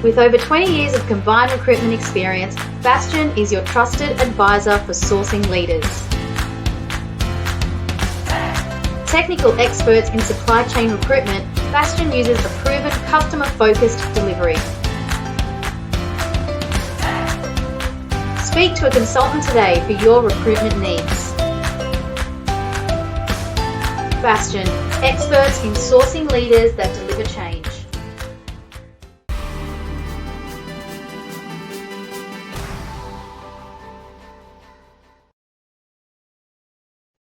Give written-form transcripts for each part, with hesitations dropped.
With over 20 years of combined recruitment experience, Bastion is your trusted advisor for sourcing leaders. Technical experts in supply chain recruitment, Bastion uses a proven customer-focused delivery. Speak to a consultant today for your recruitment needs. Bastion, experts in sourcing leaders that deliver change.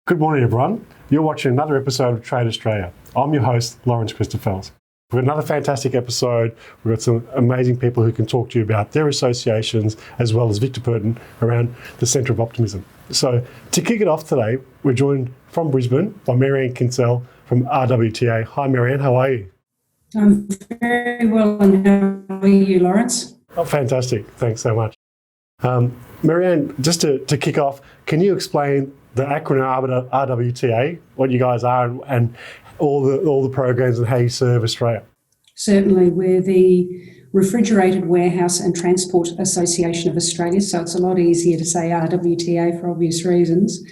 Good morning, everyone. You're watching another episode of Trade Australia. I'm your host, Lawrence Christoffelsz. We've got another fantastic episode. We've got some amazing people who can talk to you about their associations, as well as Victor Burton around the Centre of Optimism. So to kick it off today, we're joined from Brisbane by Marianne Kintzel from RWTA. Hi, Marianne, how are you? I'm very well, and how are you, Lawrence? Oh, fantastic. Thanks so much. Marianne, just to kick off, can you explain the acronym RWTA, what you guys are, and all the programs and how you serve Australia? Certainly. We're the Refrigerated Warehouse and Transport Association of Australia, so it's a lot easier to say RWTA for obvious reasons.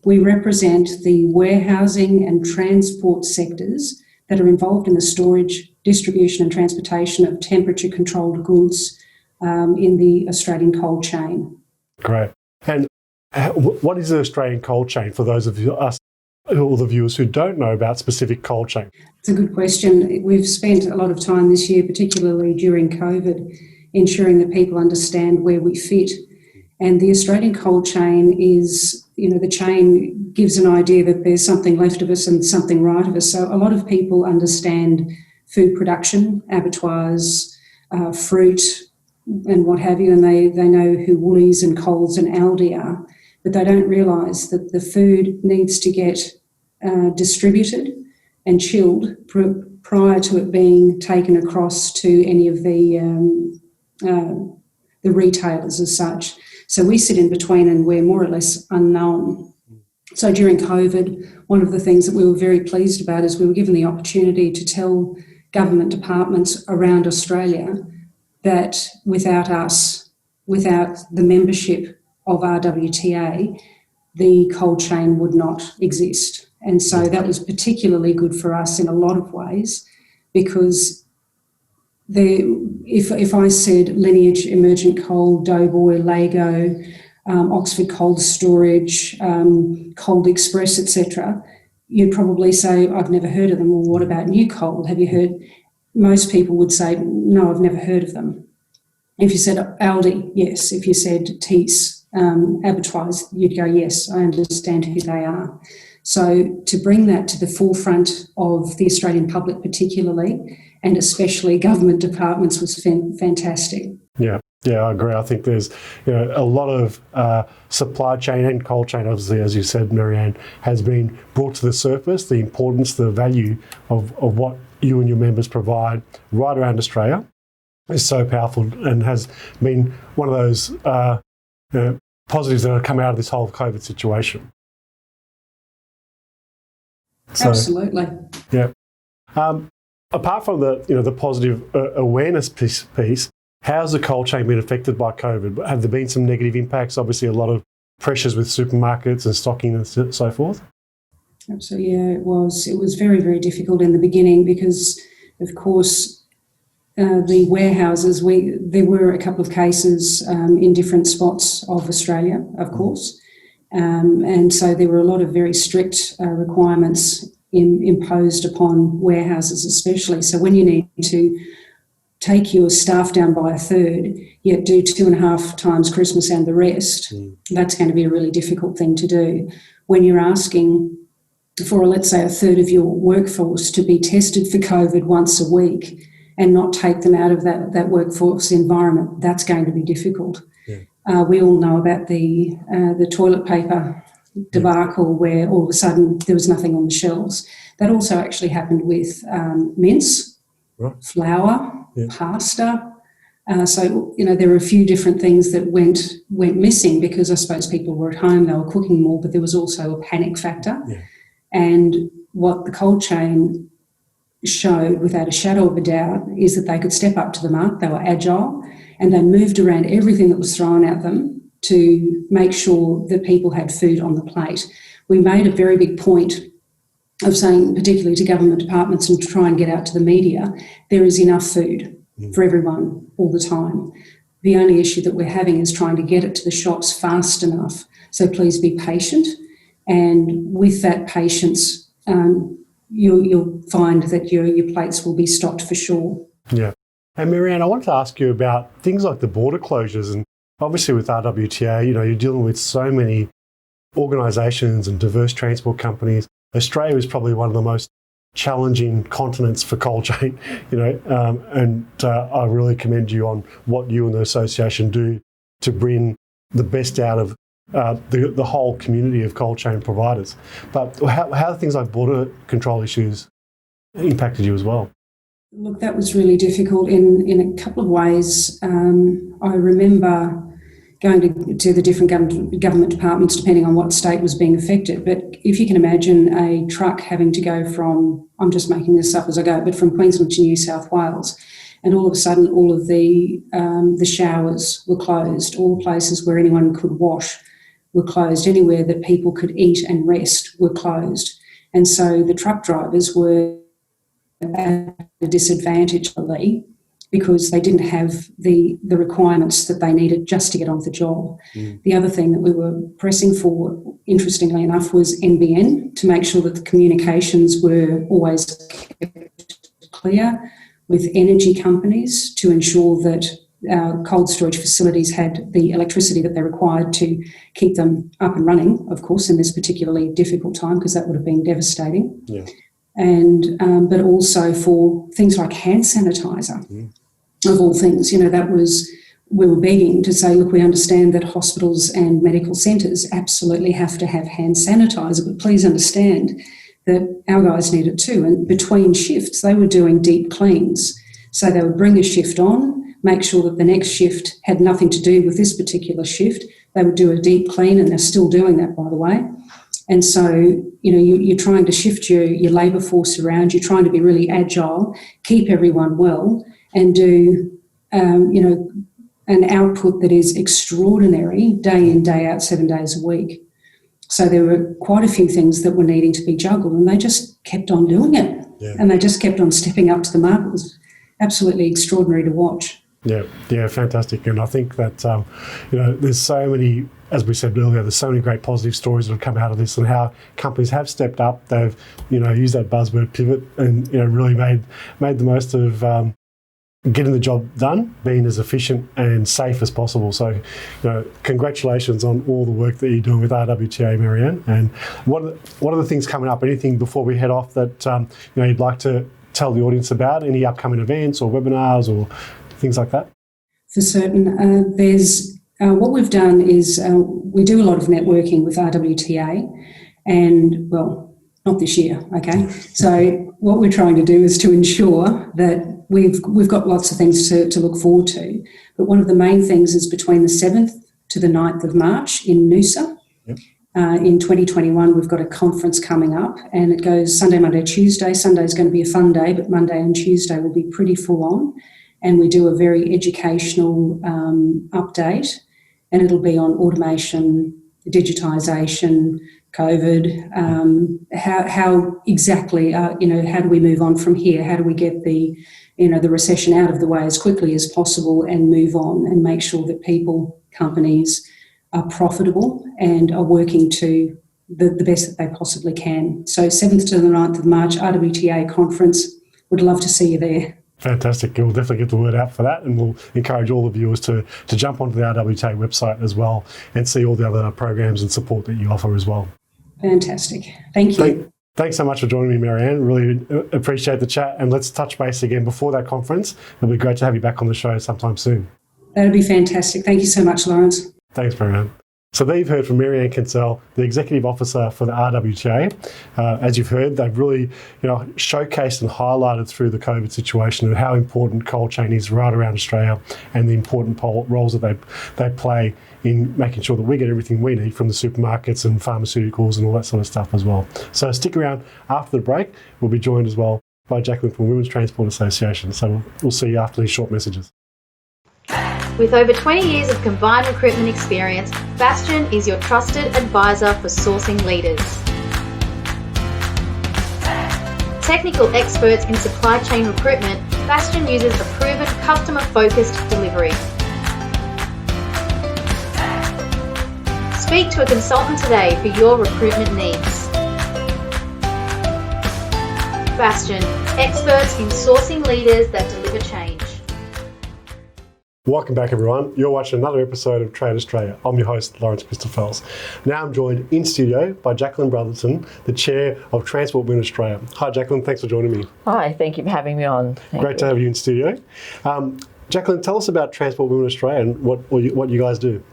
We represent the warehousing and transport sectors that are involved in the storage, distribution and transportation of temperature-controlled goods in the Australian cold chain. Great. And what is the Australian cold chain for those of us, all the viewers who don't know about specific cold chain? It's a good question. We've spent a lot of time this year, particularly during COVID, ensuring that people understand where we fit. And the Australian cold chain is, the chain gives an idea that there's something left of us and something right of us. So a lot of people understand food production, abattoirs, fruit and what have you, and they know who Woolies and Coles and Aldi are. But they don't realise that the food needs to get distributed and chilled prior to it being taken across to any of the retailers as such. So we sit in between and we're more or less unknown. So during COVID, one of the things that we were very pleased about is we were given the opportunity to tell government departments around Australia that without us, without the membership of RWTA, the cold chain would not exist. And so that was particularly good for us in a lot of ways, because if I said Lineage, Emergent Coal, Doughboy, Lago, Oxford Cold Storage, Cold Express, etc., you'd probably say, I've never heard of them. Well, what about New Cold? Have you heard? Most people would say, no, I've never heard of them. If you said Aldi, yes. If you said Tees, abattoirs, you'd go, yes, I understand who they are. So to bring that to the forefront of the Australian public particularly, and especially government departments, was fantastic. Yeah, I agree. I think there's a lot of supply chain and cold chain, obviously, as you said, Marianne, has been brought to the surface, the importance, the value of what you and your members provide right around Australia is so powerful, and has been one of those positives that have come out of this whole COVID situation. So, absolutely. Yeah. Apart from the positive awareness piece, how's the cold chain been affected by COVID? Have there been some negative impacts? Obviously, a lot of pressures with supermarkets and stocking and so forth. Absolutely, yeah, it was. It was very, very difficult in the beginning because, of course, the warehouses, there were a couple of cases in different spots of Australia, of course, and so there were a lot of very strict requirements imposed upon warehouses especially. So when you need to take your staff down by a third, yet do 2.5 times Christmas and the rest, that's going to be a really difficult thing to do. When you're asking for, let's say, a third of your workforce to be tested for COVID once a week and not take them out of that workforce environment, that's going to be difficult. Yeah. We all know about the toilet paper debacle where all of a sudden there was nothing on the shelves. That also actually happened with mince, flour, pasta. So there were a few different things that went missing because I suppose people were at home, they were cooking more, but there was also a panic factor. Yeah. And what the cold chain showed without a shadow of a doubt is that they could step up to the mark, they were agile, and they moved around everything that was thrown at them to make sure that people had food on the plate. We made a very big point of saying, particularly to government departments and to try and get out to the media, there is enough food for everyone all the time. The only issue that we're having is trying to get it to the shops fast enough. So please be patient. And with that patience, you'll find that your plates will be stocked for sure. Yeah. And Marianne, I wanted to ask you about things like the border closures. And obviously with RWTA, you're dealing with so many organisations and diverse transport companies. Australia is probably one of the most challenging continents for cold chain, and I really commend you on what you and the association do to bring the best out of the whole community of cold chain providers. But how have things like border control issues impacted you as well? Look, that was really difficult in a couple of ways. I remember going to the different government departments depending on what state was being affected. But if you can imagine a truck having to go from, I'm just making this up as I go, but from Queensland to New South Wales, and all of a sudden all of the showers were closed, all the places where anyone could wash were closed, anywhere that people could eat and rest were closed. And so the truck drivers were at a disadvantage because they didn't have the requirements that they needed just to get on with the job. The other thing that we were pressing for, interestingly enough, was NBN, to make sure that the communications were always kept clear with energy companies to ensure that cold storage facilities had the electricity that they required to keep them up and running, of course, in this particularly difficult time, because that would have been devastating. Yeah. And but also for things like hand sanitizer, of all things. That was, we were begging to say, look, we understand that hospitals and medical centres absolutely have to have hand sanitizer, but please understand that our guys need it too. And between shifts, they were doing deep cleans. So they would bring a shift on, make sure that the next shift had nothing to do with this particular shift. They would do a deep clean, and they're still doing that, by the way. And so, you're trying to shift your labour force around, you're trying to be really agile, keep everyone well, and do, an output that is extraordinary day in, day out, 7 days a week. So there were quite a few things that were needing to be juggled, and they just kept on doing it. Yeah. And they just kept on stepping up to the mark. It was absolutely extraordinary to watch. Yeah, fantastic. And I think that, there's so many, as we said earlier, there's so many great positive stories that have come out of this, and how companies have stepped up. They've, used that buzzword pivot and, really made the most of getting the job done, being as efficient and safe as possible. So, congratulations on all the work that you're doing with RWTA, Marianne. And what are the things coming up? Anything before we head off that, you'd like to tell the audience about? Any upcoming events or webinars or things like that? For certain. There's what we've done is we do a lot of networking with RWTA, and, well, not this year, okay? So what we're trying to do is to ensure that we've got lots of things to look forward to. But one of the main things is between the 7th to the 9th of March in Noosa. Yep. In 2021, we've got a conference coming up, and it goes Sunday, Monday, Tuesday. Sunday is going to be a fun day, but Monday and Tuesday will be pretty full on. And we do a very educational update, and it'll be on automation, digitisation, COVID, how exactly, how do we move on from here? How do we get the recession out of the way as quickly as possible and move on and make sure that people, companies are profitable and are working to the best that they possibly can. So 7th to the 9th of March, RWTA conference. Would love to see you there. Fantastic. We'll definitely get the word out for that, and we'll encourage all the viewers to jump onto the RWTA website as well and see all the other programs and support that you offer as well. Fantastic. Thank you. Thanks so much for joining me, Marianne. Really appreciate the chat, and let's touch base again before that conference. It'll be great to have you back on the show sometime soon. That'd be fantastic. Thank you so much, Lawrence. Thanks, Marianne. So there you've heard from Marianne Kintzel, the Executive Officer for the RWTA. As you've heard, they've really showcased and highlighted through the COVID situation how important cold chain is right around Australia, and the important roles that they play in making sure that we get everything we need from the supermarkets and pharmaceuticals and all that sort of stuff as well. So stick around after the break. We'll be joined as well by Jacquelene from Women's Transport Association. So we'll see you after these short messages. With over 20 years of combined recruitment experience, Bastion is your trusted advisor for sourcing leaders. Technical experts in supply chain recruitment, Bastion uses a proven customer-focused delivery. Speak to a consultant today for your recruitment needs. Bastion, experts in sourcing leaders that deliver change. Welcome back, everyone. You're watching another episode of Trade Australia. I'm your host, Lawrence Christoffelsz. Now I'm joined in studio by Jacquelene Brotherton, the Chair of Transport Women Australia. Hi, Jacquelene. Thanks for joining me. Hi, thank you for having me on. Great to have you in studio. Jacquelene, tell us about Transport Women Australia and what you guys do.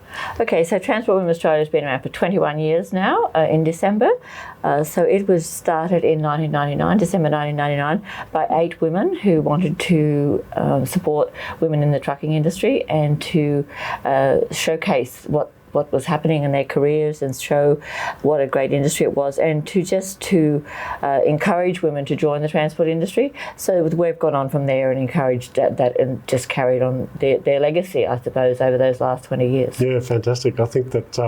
Okay, so Transport Women Australia has been around for 21 years now, in December. So it was started in December 1999, by 8 women who wanted to support women in the trucking industry and to showcase what was happening in their careers and show what a great industry it was, and to encourage women to join the transport industry. So we've gone on from there and encouraged that and just carried on their legacy, I suppose, over those last 20 years. Yeah, fantastic. I think that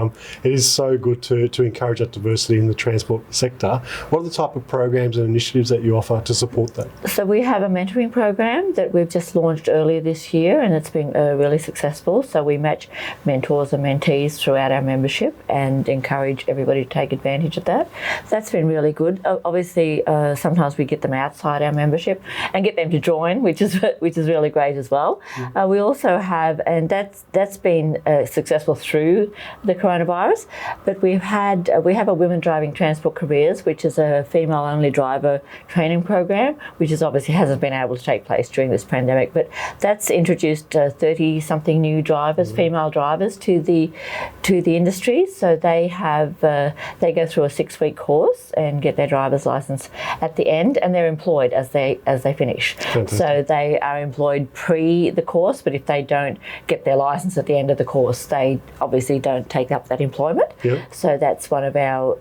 it is so good to encourage that diversity in the transport sector. What are the type of programs and initiatives that you offer to support that? So we have a mentoring program that we've just launched earlier this year, and it's been really successful. So we match mentors and mentees throughout our membership and encourage everybody to take advantage of that. That's been really good. Obviously, sometimes we get them outside our membership and get them to join, which is really great as well. We also have, and that's been successful through the coronavirus, but we have a Women Driving Transport Careers, which is a female-only driver training program, which obviously hasn't been able to take place during this pandemic, but that's introduced 30-something new drivers, female drivers, to the industry. So they go through a 6-week course and get their driver's license at the end, and they're employed as they finish. Fantastic. So they are employed pre the course, but if they don't get their license at the end of the course, they obviously don't take up that employment. Yep. So that's one of our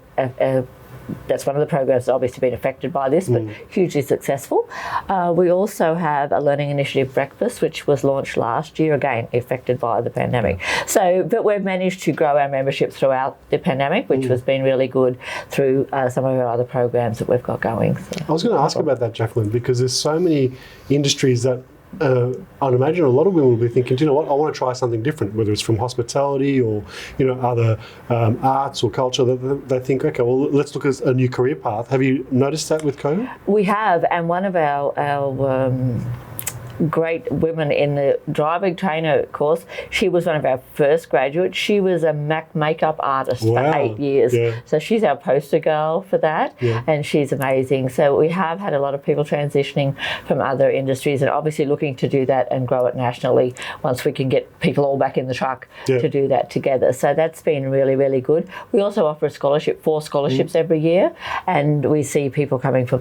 that's one of the programs that's obviously been affected by this, but hugely successful. We also have a Learning Initiative Breakfast, which was launched last year, again affected by the pandemic. So, but we've managed to grow our membership throughout the pandemic, which has been really good through some of our other programs that we've got going. So. I was going to ask about that, Jacquelene, because there's so many industries that I'd imagine a lot of women will be thinking, do you know what, I want to try something different, whether it's from hospitality or other arts or culture. They think, okay, well, let's look at a new career path. Have you noticed that with COVID? We have, and one of our great women in the driving trainer course, she was one of our first graduates. She was a makeup artist for 8 years. Yeah. So she's our poster girl for that, yeah. and she's amazing. So we have had a lot of people transitioning from other industries and obviously looking to do that and grow it nationally once we can get people all back in the truck to do that together. So that's been really, really good. We also offer a scholarship, 4 scholarships every year, and we see people coming from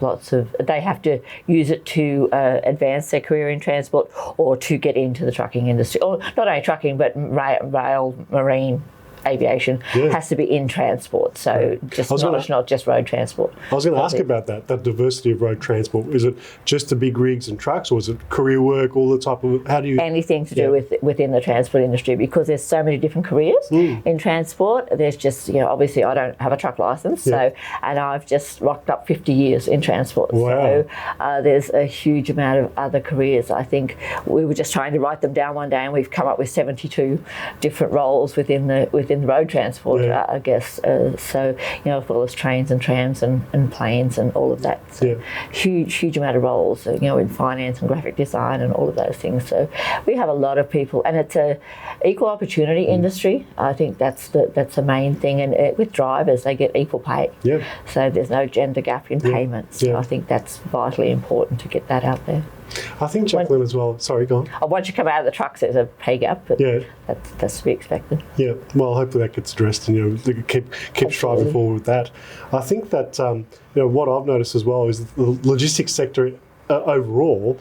they have to use it to advance their career in transport or to get into the trucking industry, or not only trucking but rail, marine, aviation has to be in transport, so not just road transport. I was going to ask about that diversity of road transport. Is it just the big rigs and trucks, or is it career work, all the type of, how do you... Anything to do within the transport industry, because there's so many different careers in transport. There's just, obviously I don't have a truck licence, and I've just rocked up 50 years in transport. Wow. So there's a huge amount of other careers. I think we were just trying to write them down one day, and we've come up with 72 different roles within road transport, I guess. So, as well as trains and trams and planes and all of that. So huge amount of roles, in finance and graphic design and all of those things. So we have a lot of people, and it's a equal opportunity industry. I think that's the main thing. And with drivers, they get equal pay. Yeah. So there's no gender gap in payments. So I think that's vitally important to get that out there. I think Jacquelene as well. Sorry, go on. Once you come out of the trucks, there's a pay gap, but that's to be expected. Yeah, well, hopefully that gets addressed, and they keep striving forward with that. I think that what I've noticed as well is the logistics sector overall.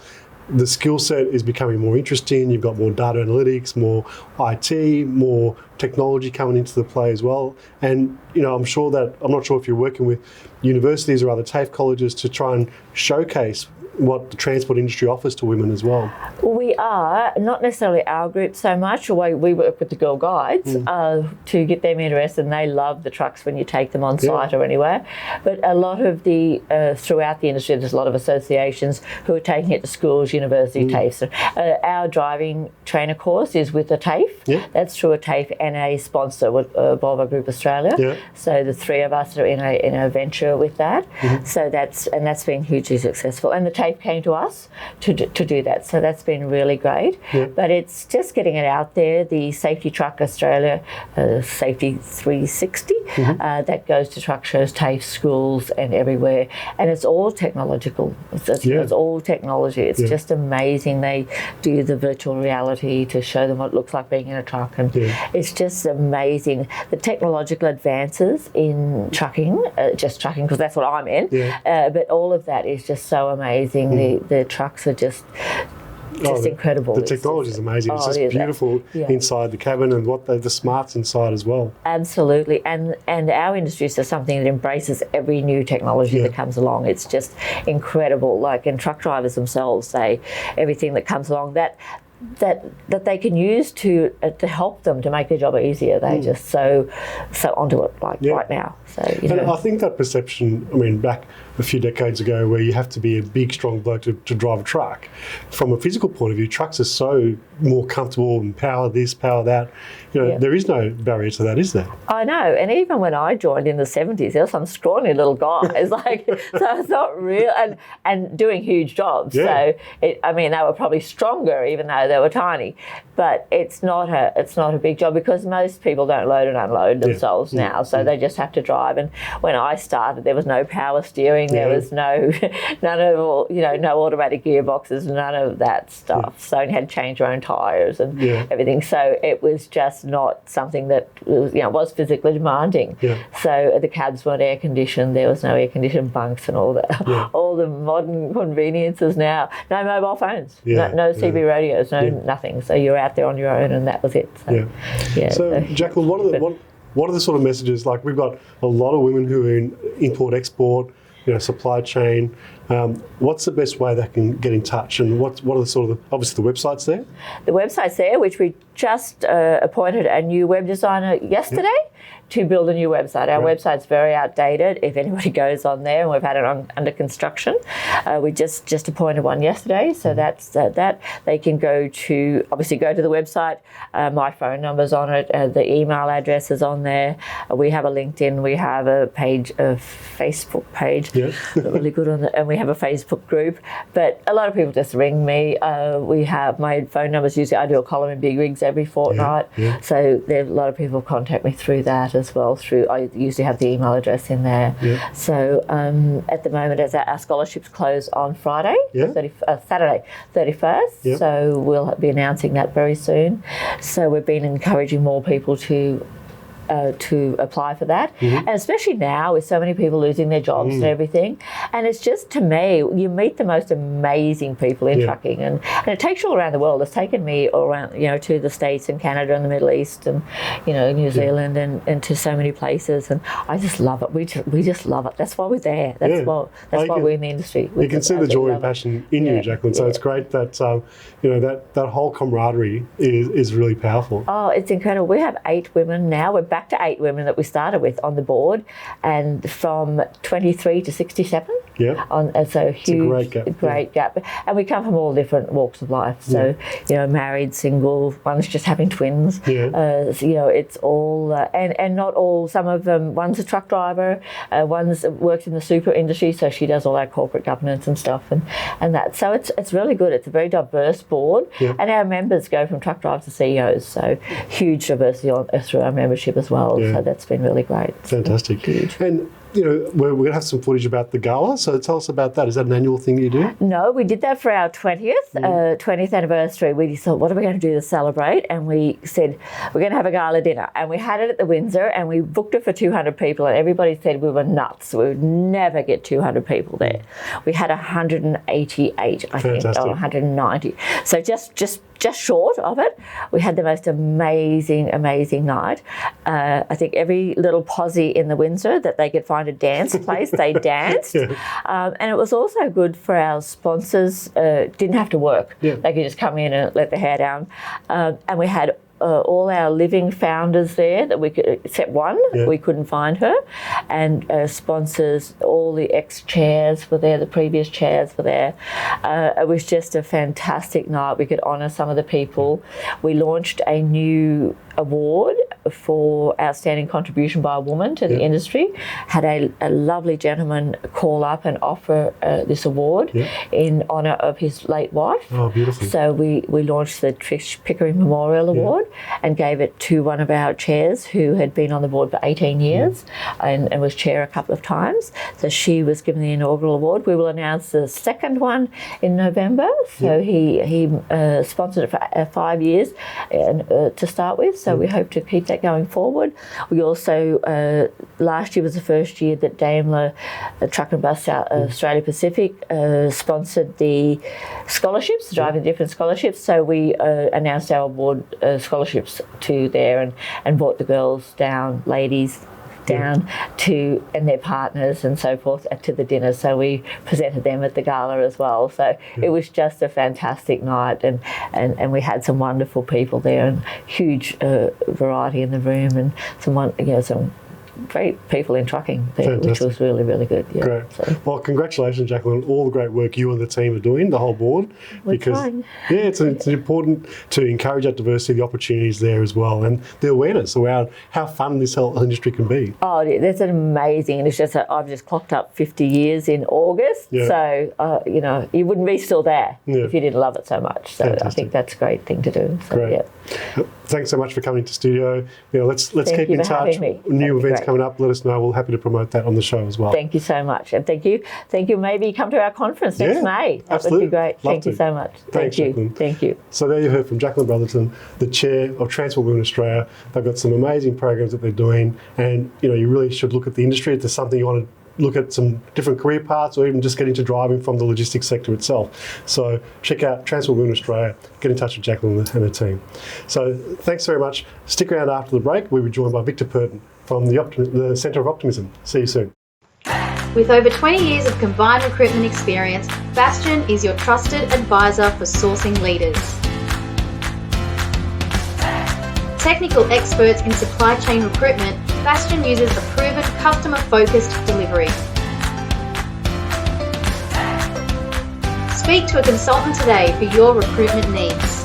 The skill set is becoming more interesting. You've got more data analytics, more IT, more technology coming into the play as well. And I'm not sure if you're working with universities or other TAFE colleges to try and showcase what the transport industry offers to women as well. We are, not necessarily our group so much, although we work with the Girl Guides to get them interested, and they love the trucks when you take them on site or anywhere. But a lot of the, throughout the industry, there's a lot of associations who are taking it to schools, university TAFEs. Our driving trainer course is with a TAFE. That's through a TAFE and a sponsor with Volvo Group Australia. So the three of us are in a venture with that. So that's been hugely successful. And the TAFE came to us to do that. So that's been really great. But it's just getting it out there. The Safety Truck Australia, Safety 360, that goes to truck shows, TAFE schools and everywhere. And it's all technological. It's all technology. It's just amazing. They do the virtual reality to show them what it looks like being in a truck. And it's just amazing. The technological advances in trucking, just trucking because that's what I'm in, but all of that is just so amazing. The trucks are just incredible. The technology is amazing. It's just beautiful inside the cabin and what the smarts inside as well. Absolutely. And our industry is just something that embraces every new technology that comes along. It's just incredible. Like, and truck drivers themselves say everything that comes along that they can use to help them to make their job easier. They just so onto it right now. So I think that perception, I mean, back a few decades ago, where you have to be a big, strong bloke to drive a truck. From a physical point of view, trucks are so more comfortable and power this, power that. There is no barrier to that, is there? I know, and even when I joined in the 70s, there were some scrawny little guys, so it's not real, and doing huge jobs. So they were probably stronger, even though they were tiny. But it's not a big job because most people don't load and unload themselves now, so they just have to drive. And when I started, there was no power steering. There was no automatic gearboxes, none of that stuff. So you had to change your own tyres and everything. So it was just not something that was physically demanding. So the cabs weren't air conditioned. There was no air conditioned bunks and all that. All the modern conveniences now. No mobile phones. No CB radios. No nothing. So you're out there on your own, and that was it. So Jacqueline, what are the sort of messages? Like, we've got a lot of women who are in import-export, supply chain. What's the best way they can get in touch, and what are the sort of obviously the website's there? The website's there, which we just appointed a new web designer yesterday to build a new website. Our website's very outdated. If anybody goes on there, and we've had it under construction, we just appointed one yesterday. So that's that. They can go to the website. My phone number's on it. The email address is on there. We have a LinkedIn. We have a Facebook page. Really good on and we have a Facebook group. But a lot of people just ring me. We have my phone numbers. Usually, I do a column in Big Rigs every fortnight. So there a lot of people contact me through that as well. I usually have the email address in there. So at the moment, as our scholarships close on Friday, Saturday 31st, so we'll be announcing that very soon. So we've been encouraging more people to apply for that, and especially now with so many people losing their jobs and everything. And it's just, to me, you meet the most amazing people in trucking, and it takes you all around the world. It's taken me all around, to the States and Canada and the Middle East and New Zealand and to so many places, and I just love it. We just love it. That's why we're there. That's why we're in the industry. You can see the joy and passion in you, Jacqueline. So it's great that that whole camaraderie is really powerful. Oh, it's incredible. We have 8 women now. We're back to 8 women that we started with on the board, and from 23 to 67. So huge, it's a great gap. And we come from all different walks of life. So married, single, one's just having twins. It's all and not all. Some of them. One's a truck driver. One's works in the super industry, so she does all our corporate governance and stuff and that. So it's really good. It's a very diverse board, and our members go from truck drivers to CEOs. So huge diversity through our membership as well. So that's been really great. Fantastic. Huge. And we're going to have some footage about the gala. So tell us about that. Is that an annual thing you do? No, we did that for our 20th anniversary. We thought, what are we going to do to celebrate? And we said, we're going to have a gala dinner. And we had it at the Windsor, and we booked it for 200 people. And everybody said we were nuts. We would never get 200 people there. We had 188, I think, or 190. So just just short of it. We had the most amazing night. I think every little posse in the Windsor that they could find a dance place, they danced. And it was also good for our sponsors. Didn't have to work. They could just come in and let their hair down. And we had all our living founders there that we could, except one, we couldn't find her, and sponsors, all the ex-chairs were there, the previous chairs were there. It was just a fantastic night. We could honour some of the people. We launched a new award for outstanding contribution by a woman to the industry. Had a lovely gentleman call up and offer this award in honour of his late wife. Oh, beautiful. So we launched the Trish Pickering Memorial Award and gave it to one of our chairs who had been on the board for 18 years and was chair a couple of times. So she was given the inaugural award. We will announce the second one in November. So he sponsored it for 5 years to start with. So we hope to keep that going forward. We also, last year was the first year that Daimler Truck and Bus Australia Pacific sponsored the scholarships, the Driving Different scholarships. So we announced our award scholarships to there and brought the girls down, ladies down to, and their partners and so forth, to the dinner. So we presented them at the gala as well. So it was just a fantastic night, and we had some wonderful people there and huge variety in the room, and some great people in trucking there, which was really, really good. Yeah. Great. So. Well, congratulations, Jacqueline, on all the great work you and the team are doing, the whole board. We're trying. It's important to encourage that diversity, the opportunities there as well, and the awareness around how fun this whole industry can be. Oh, that's an amazing, and it's just I've just clocked up 50 years in August, so you wouldn't be still there if you didn't love it so much. So Fantastic. I think that's a great thing to do. So, great. Thanks so much for coming to studio. Let's keep in touch. New events coming up, let us know. We're happy to promote that on the show as well. Thank you so much, and thank you. Maybe come to our conference next May. That would be great. Thank you so much. Thanks, Jacqueline. Thank you. So there you heard from Jacquelene Brotherton, the chair of Transport Women Australia. They've got some amazing programs that they're doing, and you really should look at the industry. If there's something you want to look at, some different career paths, or even just get into driving from the logistics sector itself. So check out Transport Women Australia, get in touch with Jacqueline and her team. So thanks very much. Stick around after the break. We'll be joined by Victor Purton from the Centre of Optimism. See you soon. With over 20 years of combined recruitment experience, Bastion is your trusted advisor for sourcing leaders. Technical experts in supply chain recruitment, Bastion uses a proven customer-focused delivery. Speak to a consultant today for your recruitment needs.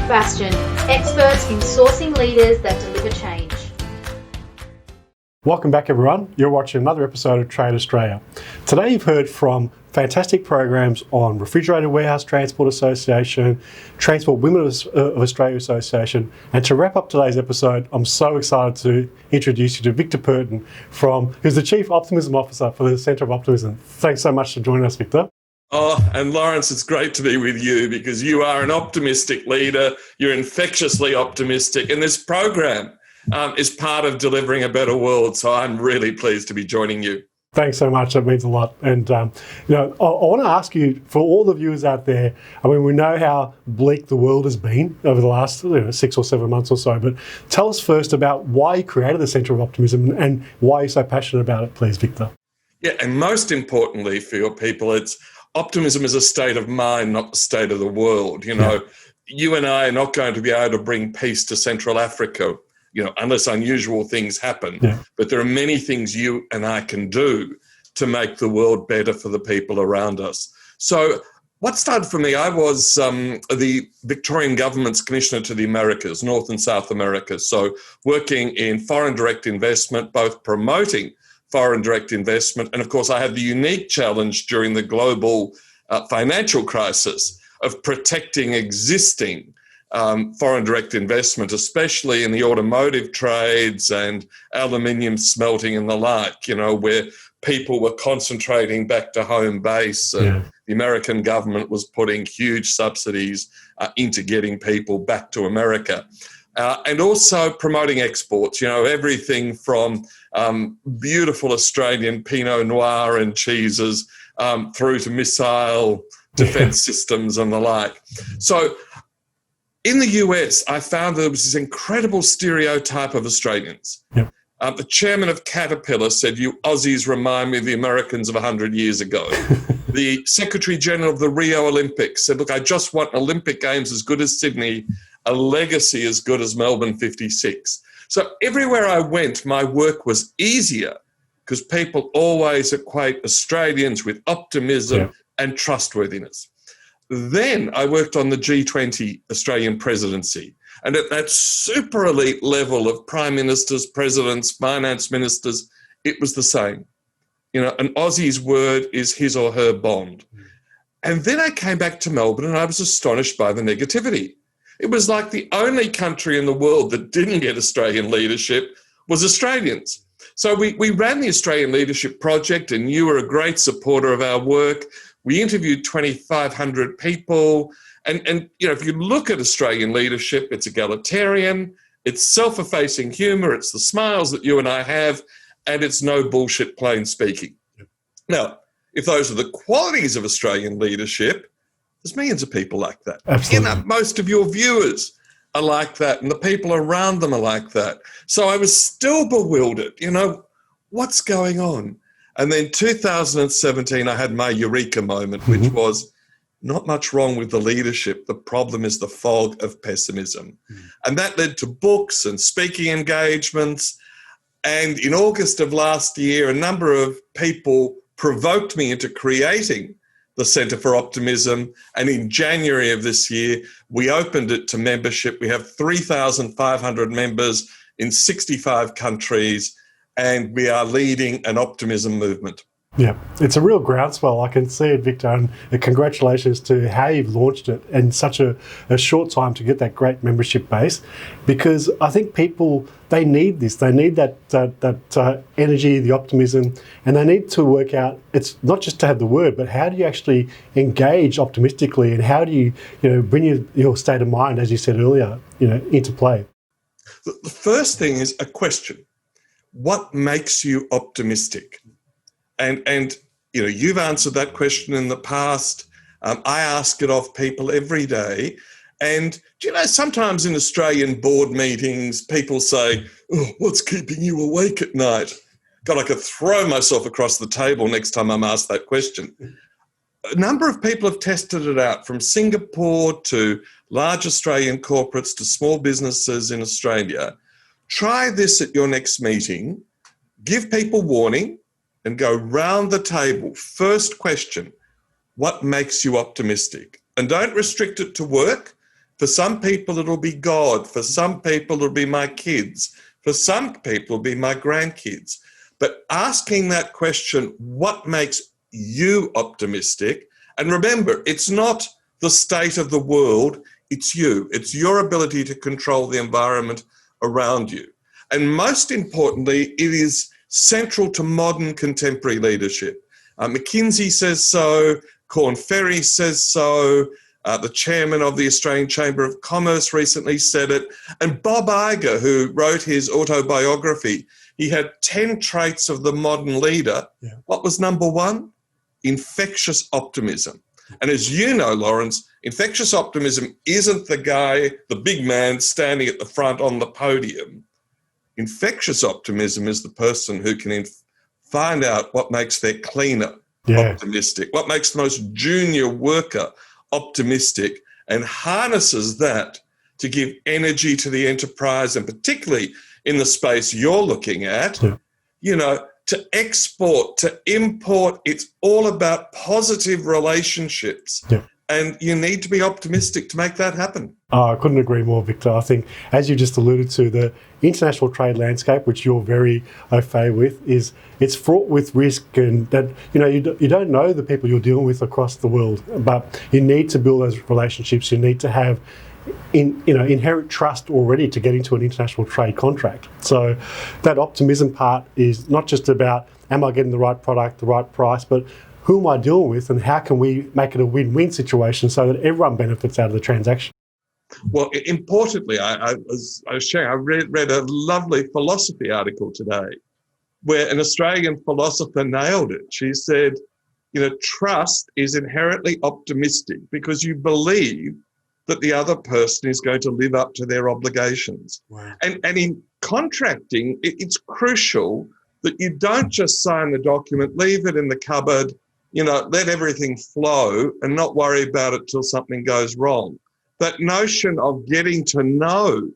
Bastion, experts in sourcing leaders that deliver change. Welcome back, everyone. You're watching another episode of Trade Australia. Today you've heard from fantastic programs on Refrigerated Warehouse Transport Association, Transport Women of Australia Association, and to wrap up today's episode, I'm so excited to introduce you to Victor Purton, who's the Chief Optimism Officer for the Centre of Optimism. Thanks so much for joining us, Victor. Oh, and Lawrence, it's great to be with you because you are an optimistic leader. You're infectiously optimistic, and this program is part of delivering a better world. So I'm really pleased to be joining you. Thanks so much. That means a lot. And, I want to ask you, for all the viewers out there, we know how bleak the world has been over the last 6 or 7 months or so, but tell us first about why you created the Centre of Optimism and why you're so passionate about it, please, Victor. Yeah, and most importantly for your people, it's optimism is a state of mind, not the state of the world. You and I are not going to be able to bring peace to Central Africa, unless unusual things happen. Yeah. But there are many things you and I can do to make the world better for the people around us. So what started for me, I was the Victorian government's commissioner to the Americas, North and South America. So working in foreign direct investment, both promoting foreign direct investment. And of course, I had the unique challenge during the global financial crisis of protecting existing foreign direct investment, especially in the automotive trades and aluminium smelting and the like, where people were concentrating back to home base. And the American government was putting huge subsidies into getting people back to America. And also promoting exports, everything from beautiful Australian Pinot Noir and cheeses through to missile defense systems and the like. So in the US, I found there was this incredible stereotype of Australians. Yeah. The chairman of Caterpillar said, "You Aussies remind me of the Americans of 100 years ago." The Secretary General of the Rio Olympics said, "Look, I just want Olympic Games as good as Sydney, a legacy as good as Melbourne 56. So everywhere I went, my work was easier because people always equate Australians with optimism and trustworthiness. Then I worked on the G20 Australian presidency. And at that super elite level of prime ministers, presidents, finance ministers, it was the same. You know, an Aussie's word is his or her bond. And then I came back to Melbourne and I was astonished by the negativity. It was like the only country in the world that didn't get Australian leadership was Australians. So we ran the Australian Leadership Project, and you were a great supporter of our work. We interviewed 2,500 people. And you know, if you look at Australian leadership, it's egalitarian, it's self-effacing humour, it's the smiles that you and I have, and it's no bullshit plain speaking. Now, if those are the qualities of Australian leadership, there's millions of people like that. Absolutely. You know, most of your viewers are like that, and the people around them are like that. So I was still bewildered, you know, what's going on? And then 2017, I had my eureka moment, which was not much wrong with the leadership. The problem is the fog of pessimism. And that led to books and speaking engagements. And in August of last year, a number of people provoked me into creating the Centre for Optimism. And in January of this year, we opened it to membership. We have 3,500 members in 65 countries, and we are leading an optimism movement. Yeah, it's a real groundswell. I can see it, Victor, and congratulations to how you've launched it in such a short time to get that great membership base, because I think people, they need this. They need that energy, the optimism, and they need to work out, it's not just to have the word, but how do you actually engage optimistically, and how do you bring your state of mind, as you said earlier, into play? The first thing is a question. What makes you optimistic? And you've answered that question in the past. I ask it of people every day. And, sometimes in Australian board meetings, people say, "Oh, what's keeping you awake at night?" God, I could throw myself across the table next time I'm asked that question. A number of people have tested it out, from Singapore to large Australian corporates to small businesses in Australia. Try this at your next meeting. Give people warning and go round the table. First question, what makes you optimistic? And don't restrict it to work. For some people, it'll be God. For some people, it'll be my kids. For some people, it'll be my grandkids. But asking that question, what makes you optimistic? And remember, it's not the state of the world, it's you. It's your ability to control the environment around you. And most importantly, it is central to modern contemporary leadership. McKinsey says so, Korn Ferry says so, the chairman of the Australian Chamber of Commerce recently said it, and Bob Iger, who wrote his autobiography, he had 10 traits of the modern leader. Yeah. What was number one? Infectious optimism. And as you know, Lawrence, infectious optimism isn't the guy, the big man standing at the front on the podium. Infectious optimism is the person who can find out what makes their cleaner optimistic, what makes the most junior worker optimistic, and harnesses that to give energy to the enterprise, and particularly in the space you're looking at, to export, to import. It's all about positive relationships. Yeah. And you need to be optimistic to make that happen. I couldn't agree more, Victor. I think, as you just alluded to, the international trade landscape, which you're very au fait with, it's fraught with risk, and that you don't know the people you're dealing with across the world, but you need to build those relationships. You need to have inherent trust already to get into an international trade contract. So that optimism part is not just about, am I getting the right product, the right price, but who am I dealing with, and how can we make it a win-win situation so that everyone benefits out of the transaction? Well, importantly, I was sharing, I read a lovely philosophy article today where an Australian philosopher nailed it. She said, trust is inherently optimistic because you believe that the other person is going to live up to their obligations. Wow. And in contracting, it's crucial that you don't just sign the document, leave it in the cupboard, let everything flow and not worry about it till something goes wrong. That notion of getting to know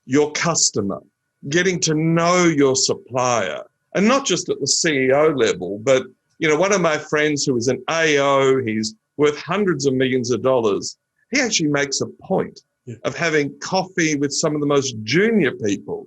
your customer, getting to know your supplier, and not just at the CEO level, but, one of my friends who is an AO, he's worth hundreds of millions of dollars, he actually makes a point of having coffee with some of the most junior people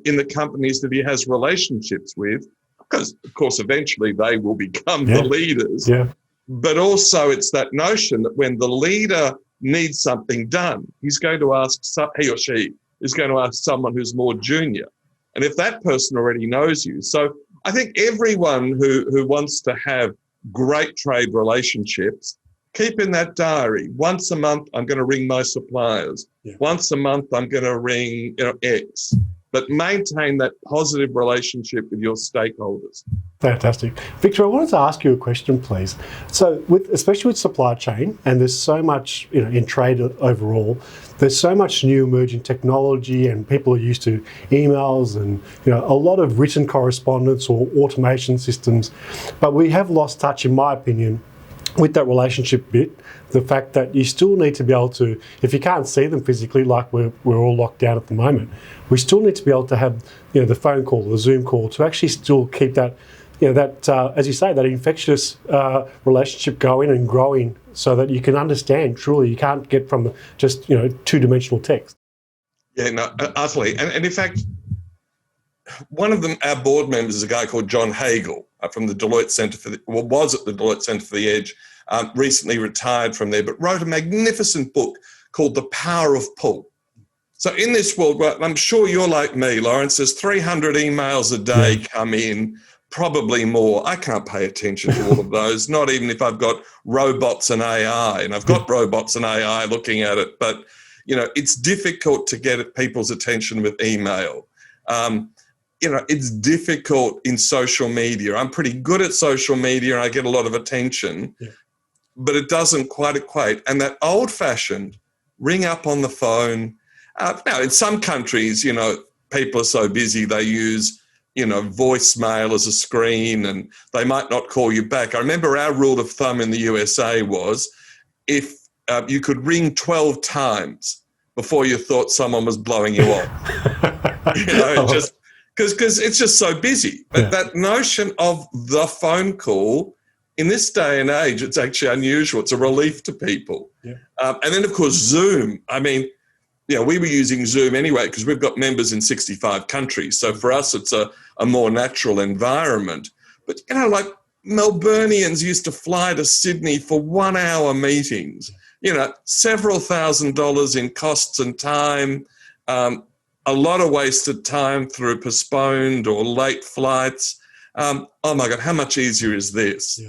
in the companies that he has relationships with, because, of course, eventually they will become the leaders. Yeah. But also it's that notion that when the leader needs something done, he's going to ask, he or she is going to ask someone who's more junior. And if that person already knows you. So I think everyone who wants to have great trade relationships, keep in that diary. Once a month, I'm going to ring my suppliers. Yeah. Once a month, I'm going to ring X. But maintain that positive relationship with your stakeholders. Fantastic. Victor, I wanted to ask you a question, please. So, especially with supply chain, and there's so much, in trade overall, there's so much new emerging technology, and people are used to emails and, a lot of written correspondence or automation systems. But we have lost touch, in my opinion, with that relationship bit, the fact that you still need to be able to, if you can't see them physically, like we're all locked down at the moment, we still need to be able to have, the phone call, the Zoom call, to actually still keep that, as you say, that infectious relationship going and growing, so that you can understand truly. You can't get from just, two-dimensional text. Yeah, no, utterly. And in fact, one of them, our board members, is a guy called John Hagel from the Deloitte Centre was at the Deloitte Centre for the Edge, recently retired from there, but wrote a magnificent book called The Power of Pull. So in this world, well, I'm sure you're like me, Lawrence, there's 300 emails a day come in, probably more. I can't pay attention to all of those, not even if I've got robots and AI, and I've got robots and AI looking at it, but, it's difficult to get people's attention with email. It's difficult in social media. I'm pretty good at social media and I get a lot of attention, but it doesn't quite equate. And that old-fashioned ring up on the phone. Now, in some countries, people are so busy they use, voicemail as a screen and they might not call you back. I remember our rule of thumb in the USA was if you could ring 12 times before you thought someone was blowing you off. Just because it's just so busy. But that notion of the phone call, in this day and age, it's actually unusual. It's a relief to people. Yeah. And then, of course, Zoom. I mean, we were using Zoom anyway because we've got members in 65 countries. So for us, it's a more natural environment. But, like Melburnians used to fly to Sydney for 1 hour meetings, several $1,000s in costs and time, a lot of wasted time through postponed or late flights. Oh my God, how much easier is this?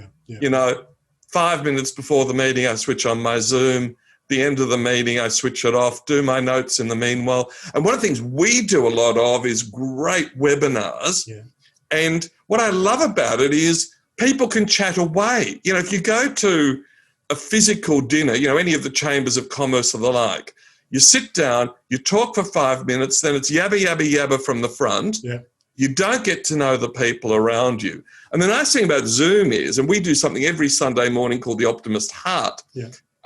5 minutes before the meeting, I switch on my Zoom. The end of the meeting, I switch it off, do my notes in the meanwhile. And one of the things we do a lot of is great webinars. Yeah. And what I love about it is people can chat away. If you go to a physical dinner, any of the chambers of commerce or the like, you sit down, you talk for 5 minutes, then it's yabba, yabba, yabba from the front. Yeah. You don't get to know the people around you. And the nice thing about Zoom is, and we do something every Sunday morning called the Optimist Heart,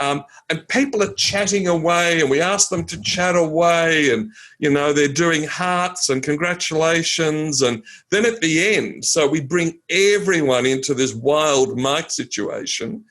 and people are chatting away and we ask them to chat away and, they're doing hearts and congratulations. And then at the end, so we bring everyone into this wild mic situation.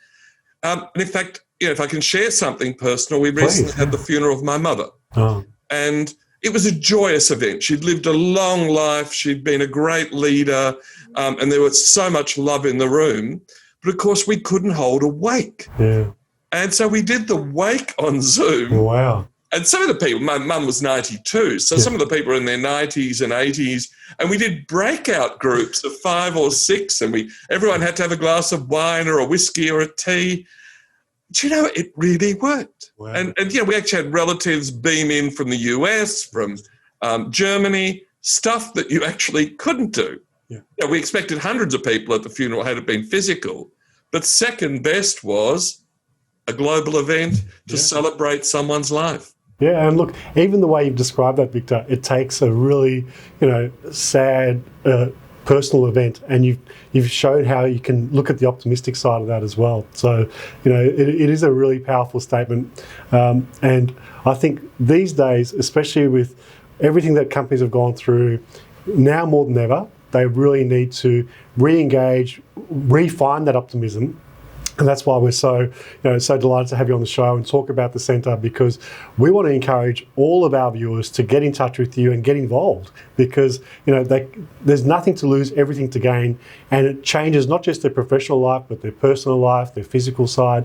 And in fact, if I can share something personal, we recently had the funeral of my mother. Oh. And it was a joyous event. She'd lived a long life. She'd been a great leader. And there was so much love in the room. But of course, we couldn't hold a wake. Yeah. And so we did the wake on Zoom. Wow. And some of the people, my mum was 92, so some of the people were in their 90s and 80s, and we did breakout groups of 5 or 6, and everyone had to have a glass of wine or a whiskey or a tea. Do it really worked. Wow. And we actually had relatives beam in from the US, from Germany, stuff that you actually couldn't do. Yeah. We expected hundreds of people at the funeral had it been physical. But second best was a global event to celebrate someone's life. Yeah, and look, even the way you've described that, Victor, it takes a really, sad personal event, and you've shown how you can look at the optimistic side of that as well. So, it is a really powerful statement, and I think these days, especially with everything that companies have gone through, now more than ever, they really need to re-engage, refine that optimism. And that's why we're so delighted to have you on the show and talk about the centre, because we want to encourage all of our viewers to get in touch with you and get involved, because there's nothing to lose, everything to gain, and it changes not just their professional life but their personal life, their physical side,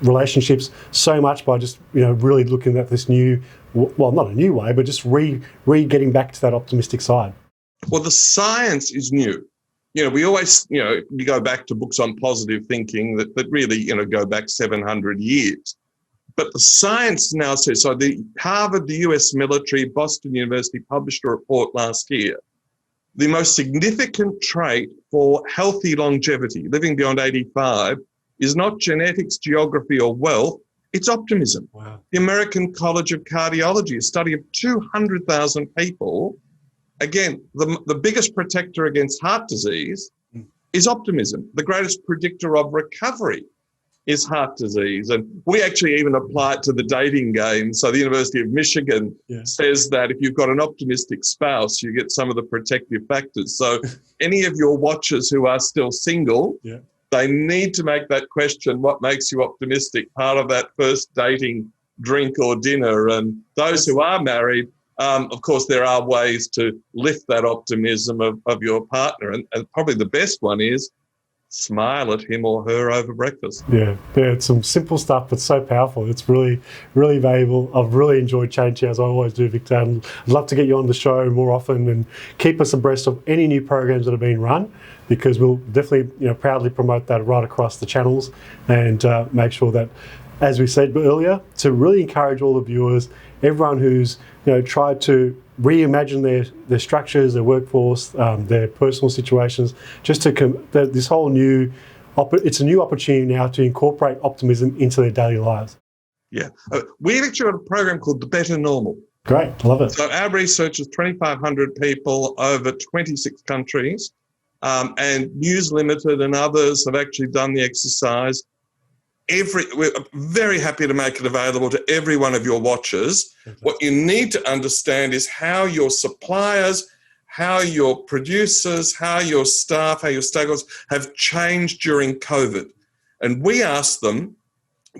relationships so much by just really looking at this new, well, not a new way, but just getting back to that optimistic side. Well, the science is new. We always, you go back to books on positive thinking that really, go back 700 years. But the science now says, so the Harvard, the US military, Boston University published a report last year. The most significant trait for healthy longevity, living beyond 85, is not genetics, geography, or wealth, it's optimism. Wow. The American College of Cardiology, a study of 200,000 people, again, the biggest protector against heart disease is optimism. The greatest predictor of recovery is heart disease. And we actually even apply it to the dating game. So the University of Michigan says that if you've got an optimistic spouse, you get some of the protective factors. So any of your watchers who are still single, they need to make that question, what makes you optimistic, part of that first dating drink or dinner. And those who are married, of course, there are ways to lift that optimism of your partner. And probably the best one is smile at him or her over breakfast. Yeah, it's some simple stuff, but so powerful. It's really, really valuable. I've really enjoyed chatting to you, as I always do, Victor. And I'd love to get you on the show more often and keep us abreast of any new programs that are being run, because we'll definitely proudly promote that right across the channels and make sure that, as we said earlier, to really encourage all the viewers, everyone who's tried to reimagine their structures, their workforce, their personal situations, just to this whole new, it's a new opportunity now to incorporate optimism into their daily lives. Yeah. We've actually got a program called The Better Normal. Great, love it. So our research is 2,500 people over 26 countries, and News Limited and others have actually done the exercise. We're very happy to make it available to every one of your watchers. What you need to understand is how your suppliers, how your producers, how your staff, how your stakeholders have changed during COVID. And we asked them,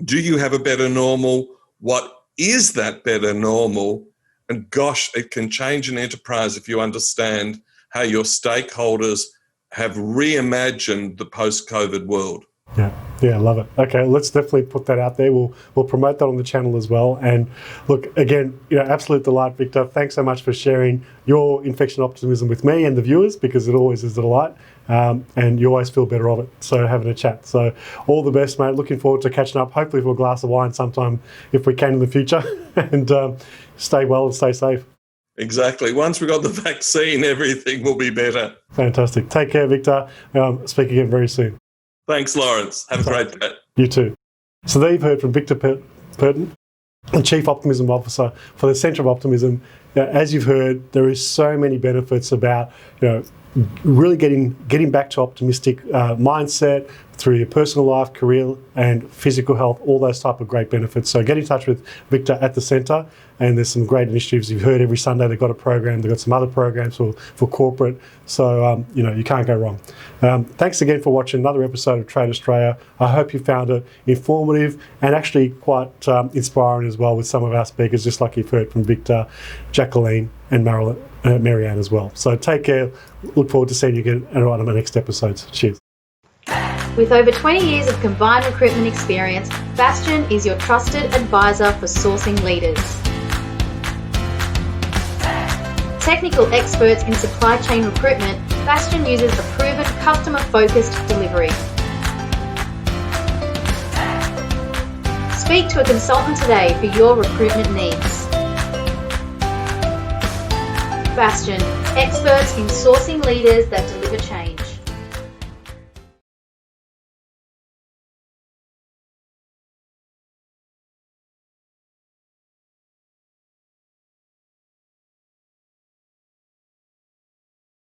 do you have a better normal? What is that better normal? And gosh, it can change an enterprise if you understand how your stakeholders have reimagined the post-COVID world. Yeah, love it. Okay, let's definitely put that out there. We'll promote that on the channel as well. And look, again, absolute delight, Victor. Thanks so much for sharing your infection optimism with me and the viewers, because it always is a delight. And you always feel better of it. So having a chat. So all the best, mate. Looking forward to catching up, hopefully for a glass of wine sometime if we can in the future. And stay well and stay safe. Exactly. Once we've got the vaccine, everything will be better. Fantastic. Take care, Victor. Speak again very soon. Thanks, Lawrence. Have a great day. You too. So there you've heard from Victor Brotherton, the Chief Optimism Officer for the Centre of Optimism. As you've heard, there is so many benefits about really getting back to optimistic mindset through your personal life, career and physical health, all those type of great benefits. So get in touch with Victor at the centre, and there's some great initiatives. You've heard every Sunday they've got a program, they've got some other programs for corporate, so you can't go wrong. Thanks again for watching another episode of Trade Australia. I hope you found it informative and actually quite inspiring as well with some of our speakers, just like you've heard from Victor, Jacquelene and Marianne as well. So take care, look forward to seeing you again on the next episodes. Cheers. With over 20 years of combined recruitment experience, Bastion is your trusted advisor for sourcing leaders. Technical experts in supply chain recruitment, Bastion uses a proven customer-focused delivery. Speak to a consultant today for your recruitment needs. Bastion, experts in sourcing leaders that deliver change.